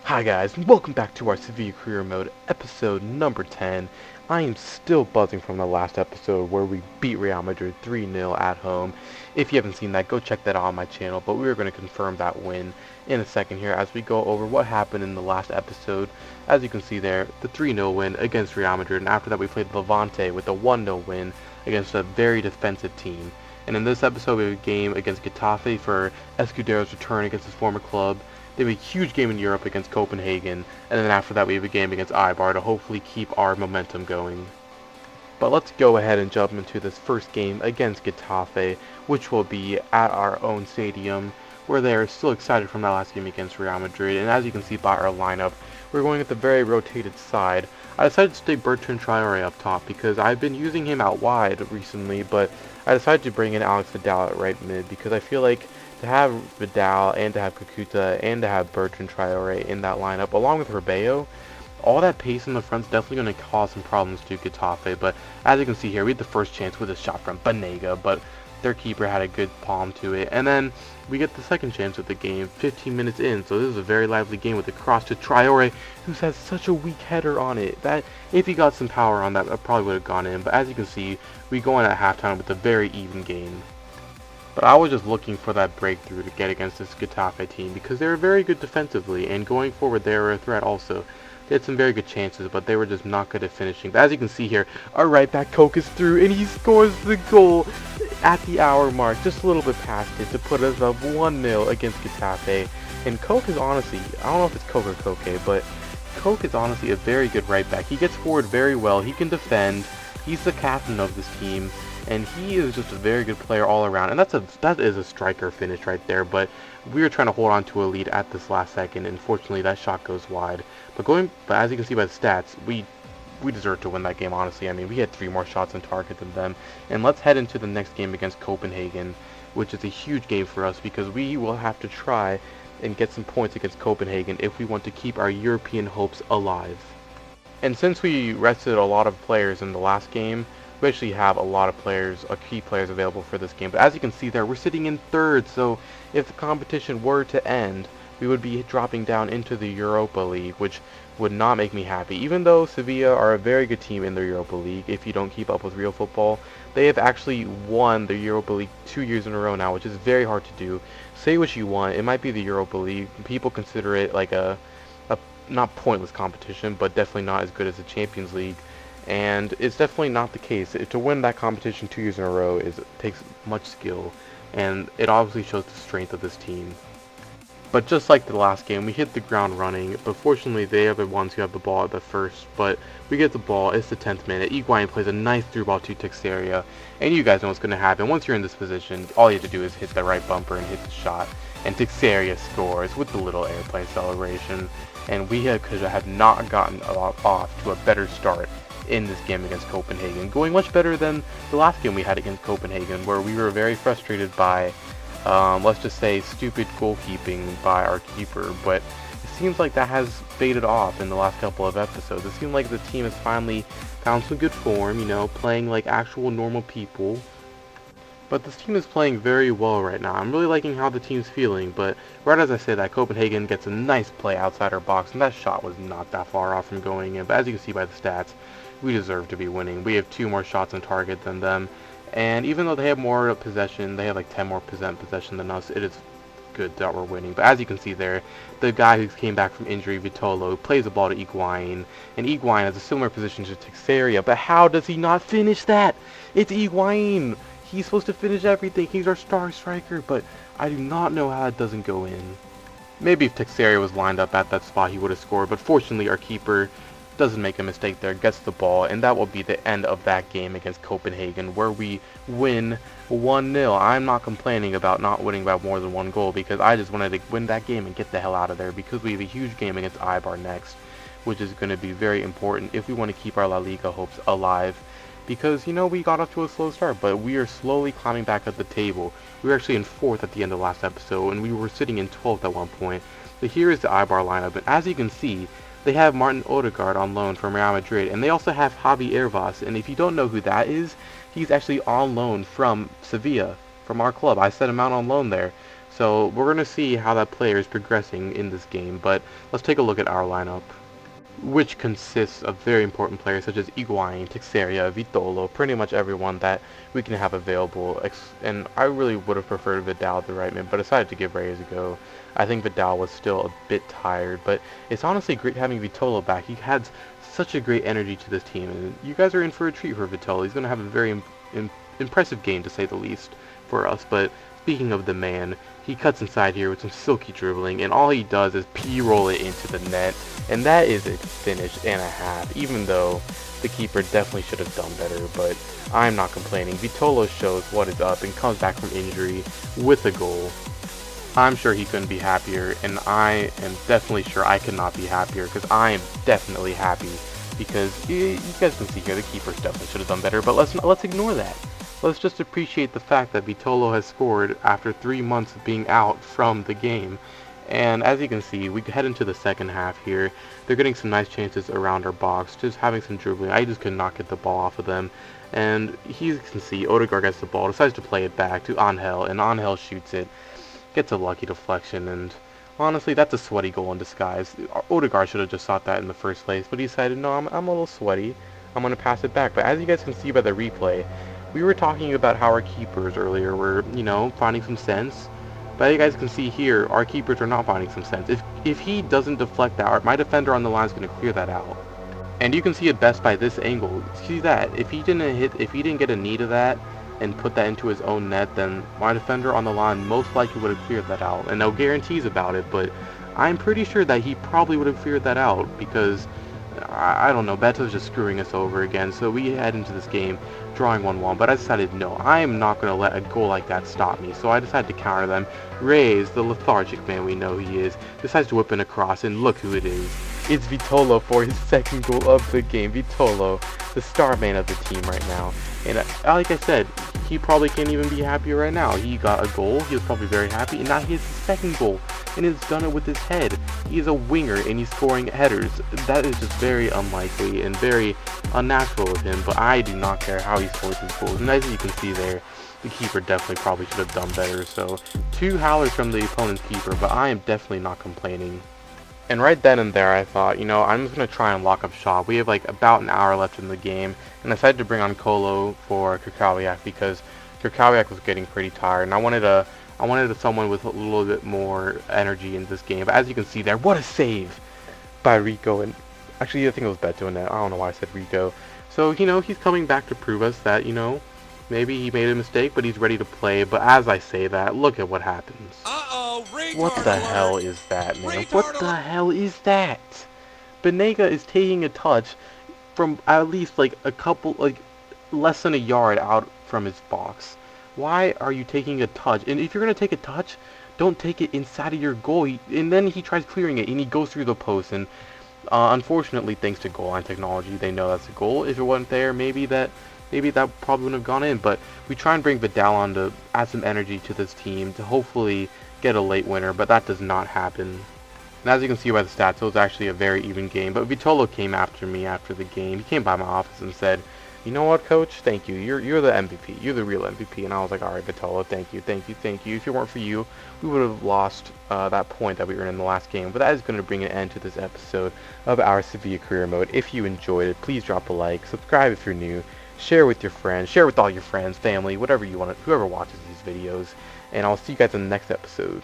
Hi guys, and welcome back to our Sevilla Career Mode, episode number 10. I am still buzzing from the last episode where we beat Real Madrid 3-0 at home. If you haven't seen that, go check that out on my channel, but we are going to confirm that win in a second here as we go over what happened in the last episode. As you can see there, the 3-0 win against Real Madrid, and after that we played Levante with a 1-0 win against a very defensive team. And in this episode we have a game against Getafe for Escudero's return against his former club. They have a huge game in Europe against Copenhagen, and then after that we have a game against Eibar to hopefully keep our momentum going. But let's go ahead and jump into this first game against Getafe, which will be at our own stadium, where they are still excited from that last game against Real Madrid. And as you can see by our lineup, we're going with the very rotated side. I decided to stay Bertrand Traore up top because I've been using him out wide recently, but I decided to bring in Alex Vidal at right mid because I feel like to have Vidal and to have Kakuta and to have Bertrand Traore in that lineup, along with Rebello, all that pace in the front is definitely going to cause some problems to Getafe. But as you can see here, we had the first chance with a shot from Banega, but their keeper had a good palm to it. And then we get the second chance of the game 15 minutes in, so this is a very lively game with a cross to Traore, who has such a weak header on it that if he got some power on that, probably would have gone in. But as you can see, we go in at halftime with a very even game. But I was just looking for that breakthrough to get against this Getafe team because they were very good defensively, and going forward they were a threat also. They had some very good chances, but they were just not good at finishing. But as you can see here, our right back Koch is through, and he scores the goal at the hour mark, just a little bit past it, to put us up 1-0 against Getafe. And Koch is honestly, I don't know if it's Koch or Koke, but Koch is honestly a very good right back. He gets forward very well, he can defend, he's the captain of this team, and he is just a very good player all around. And that is a striker finish right there, but we were trying to hold on to a lead at this last second, and unfortunately that shot goes wide. But as you can see by the stats, we deserved to win that game, honestly. I mean, we had 3 more shots on target than them. And let's head into the next game against Copenhagen, which is a huge game for us because we will have to try and get some points against Copenhagen if we want to keep our European hopes alive. And since we rested a lot of players in the last game, we actually have a lot of players, key players available for this game. But as you can see there, we're sitting in third, so if the competition were to end, we would be dropping down into the Europa League, which would not make me happy. Even though Sevilla are a very good team in the Europa League, if you don't keep up with real football, they have actually won the Europa League 2 years in a row now, which is very hard to do. Say what you want, it might be the Europa League. People consider it like a not pointless competition, but definitely not as good as the Champions League. And it's definitely not the case. To win that competition 2 years in a row takes much skill, and it obviously shows the strength of this team. But just like the last game, we hit the ground running, but fortunately they are the ones who have the ball at the first. But we get the ball, it's the 10th minute, Higuain plays a nice through ball to Teixeira, and you guys know what's going to happen. Once you're in this position, all you have to do is hit the right bumper and hit the shot, and Teixeira scores with the little airplane celebration, and we could have not gotten off to a better start in this game against Copenhagen, going much better than the last game we had against Copenhagen, where we were very frustrated by, let's just say, stupid goalkeeping by our keeper. But it seems like that has faded off in the last couple of episodes. It seems like the team has finally found some good form, playing like actual normal people. But this team is playing very well right now. I'm really liking how the team's feeling, but right as I say that, Copenhagen gets a nice play outside our box, and that shot was not that far off from going in. But as you can see by the stats, we deserve to be winning. We have 2 more shots on target than them, and even though they have more possession, they have like 10 more possession than us, it is good that we're winning. But as you can see there, the guy who came back from injury, Vitolo, plays the ball to Higuain, and Higuain has a similar position to Teixeira, but how does he not finish that? It's Higuain! He's supposed to finish everything, he's our star striker, but I do not know how it doesn't go in. Maybe if Teixeira was lined up at that spot he would have scored, but fortunately our keeper doesn't make a mistake there, gets the ball, and that will be the end of that game against Copenhagen, where we win 1-0. I'm not complaining about not winning by more than 1 goal, because I just wanted to win that game and get the hell out of there, because we have a huge game against Eibar next, which is going to be very important if we want to keep our La Liga hopes alive. Because, we got off to a slow start, but we are slowly climbing back up the table. We were actually in 4th at the end of last episode, and we were sitting in 12th at one point. But here is the Eibar lineup, and as you can see, they have Martin Odegaard on loan from Real Madrid, and they also have Javi Hervas, and if you don't know who that is, he's actually on loan from Sevilla, from our club. I sent him out on loan there. So we're going to see how that player is progressing in this game, but let's take a look at our lineup, which consists of very important players such as Higuain, Texeria, Vitolo, pretty much everyone that we can have available. And I really would have preferred Vidal at the right mid, but decided to give Reyes a go. I think Vidal was still a bit tired, but it's honestly great having Vitolo back. He adds such a great energy to this team, and you guys are in for a treat for Vitolo. He's going to have a very impressive game, to say the least, for us. But speaking of the man, he cuts inside here with some silky dribbling, and all he does is p-roll it into the net, and that is a finish and a half, even though the keeper definitely should have done better, but I'm not complaining. Vitolo shows what is up and comes back from injury with a goal. I'm sure he couldn't be happier, and I am definitely sure I could not be happier, because I am definitely happy, because you guys can see here the keeper definitely should have done better, but let's ignore that. Let's just appreciate the fact that Vitolo has scored after 3 months of being out from the game. And as you can see, we head into the second half here. They're getting some nice chances around our box, just having some dribbling. I just could not get the ball off of them. And you can see Odegaard gets the ball, decides to play it back to Angel, and Angel shoots it. Gets a lucky deflection, and honestly, that's a sweaty goal in disguise. Odegaard should have just shot that in the first place, but he decided, no, I'm a little sweaty. I'm going to pass it back. But as you guys can see by the replay, we were talking about how our keepers earlier were, finding some sense. But as you guys can see here, our keepers are not finding some sense. If he doesn't deflect that, my defender on the line is going to clear that out. And you can see it best by this angle. See that? If he didn't get a knee to that and put that into his own net, then my defender on the line most likely would have cleared that out. And no guarantees about it, but I'm pretty sure that he probably would have cleared that out, because I don't know, Beto's just screwing us over again. So we head into this game drawing 1-1, but I decided no, I am not going to let a goal like that stop me. So I decided to counter them. Reyes, the lethargic man we know he is, decides to whip in a cross, and look who it is. It's Vitolo for his second goal of the game. Vitolo, the star man of the team right now. And like I said, he probably can't even be happier right now. He got a goal, he was probably very happy, and now he has his second goal, and he's done it with his head. He's a winger, and he's scoring headers. That is just very unlikely and very unnatural of him, but I do not care how he scores his goals. And as you can see there, the keeper definitely probably should have done better. So 2 howlers from the opponent's keeper, but I am definitely not complaining. And right then and there, I thought, I'm just going to try and lock up shop. We have like about an hour left in the game, and I decided to bring on Colo for Krkowiak because Krkowiak was getting pretty tired, and I wanted someone with a little bit more energy in this game. But as you can see there, what a save by Rico, and actually I think it was Beto in that. I don't know why I said Rico. So, he's coming back to prove us that, maybe he made a mistake, but he's ready to play. But as I say that, look at what happens. What the hell is that, man? What the hell is that? Banega is taking a touch from at least like a couple, like less than a yard out from his box. Why are you taking a touch? And if you're going to take a touch, don't take it inside of your goal. And then he tries clearing it, and he goes through the post. And unfortunately, thanks to goal line technology, they know that's a goal. If it wasn't there, maybe that probably wouldn't have gone in. But we try and bring Vidal on to add some energy to this team to hopefully get a late winner, but that does not happen. And as you can see by the stats, it was actually a very even game. But Vitolo came after me after the game. He came by my office and said, "You know what, coach? Thank you. You're the MVP. You're the real MVP." And I was like, "All right, Vitolo, thank you. If it weren't for you, we would have lost that point that we were in the last game." But that is going to bring an end to this episode of our Sevilla Career Mode. If you enjoyed it, please drop a like, subscribe if you're new, share with your friends, share with all your friends, family, whatever you want, whoever watches these videos. And I'll see you guys in the next episode.